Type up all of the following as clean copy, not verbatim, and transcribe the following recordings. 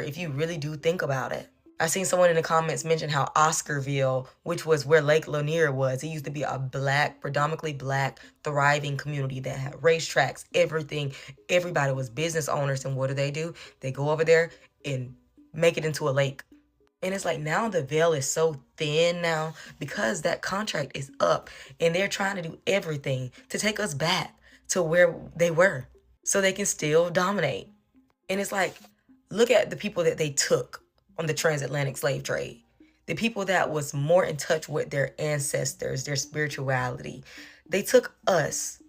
if you really do think about it. I seen someone in the comments mention how Oscarville, which was where Lake Lanier was, it used to be a black, predominantly black, thriving community that had racetracks, everything. Everybody was business owners, and what do? They go over there and make it into a lake. And it's like now the veil is so thin now because that contract is up and they're trying to do everything to take us back to where they were so they can still dominate. And it's like, look at the people that they took on the transatlantic slave trade. The people that was more in touch with their ancestors, their spirituality. They took us,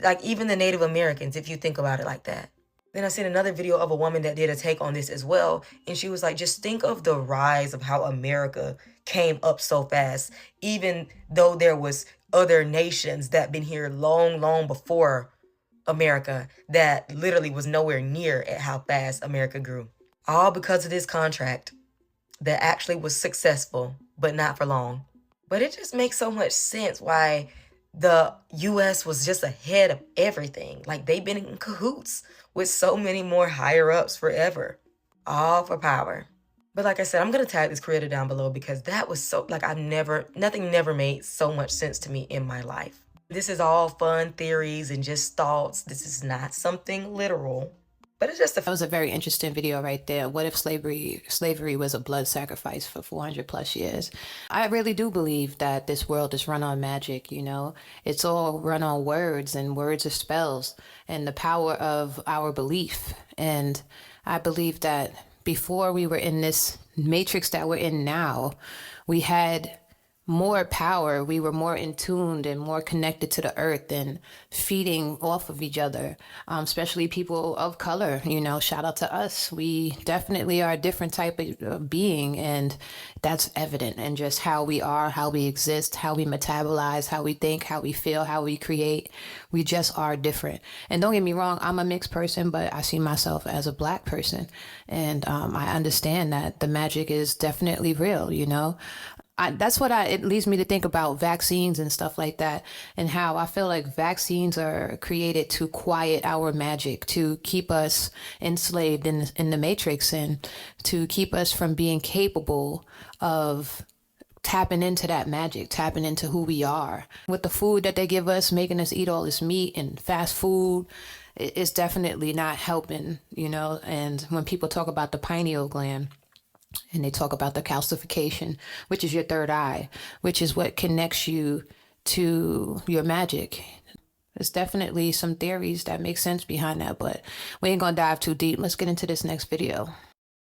like even the Native Americans, if you think about it like that. Then I seen another video of a woman that did a take on this as well. And she was like, just think of the rise of how America came up so fast, even though there was other nations that been here long, long before America that literally was nowhere near at how fast America grew. All because of this contract that actually was successful, but not for long. But it just makes so much sense why the US was just ahead of everything. Like they've been in cahoots with so many more higher ups forever. All for power. But like I said, I'm gonna tag this creator down below because that was so, like nothing never made so much sense to me in my life. This is all fun theories and just thoughts. This is not something literal. But it's just That was a very interesting video right there. What if slavery was a blood sacrifice for 400 plus years? I really do believe that this world is run on magic, you know? It's all run on words, and words are spells, and the power of our belief. And I believe that before we were in this matrix that we're in now, we had more power. We were more in tuned and more connected to the earth and feeding off of each other, especially people of color. You know, shout out to us. We definitely are a different type of being, and that's evident in just how we are, how we exist, how we metabolize, how we think, how we feel, how we create. We just are different. And don't get me wrong, I'm a mixed person, but I see myself as a Black person, and I understand that the magic is definitely real, you know? It leads me to think about vaccines and stuff like that, and how I feel like vaccines are created to quiet our magic, to keep us enslaved in the matrix, and to keep us from being capable of tapping into that magic, tapping into who we are. With the food that they give us, making us eat all this meat and fast food, it's definitely not helping, you know? And when people talk about the pineal gland, and they talk about the calcification, which is your third eye, which is what connects you to your magic. There's definitely some theories that make sense behind that, but we ain't gonna dive too deep. Let's get into this next video.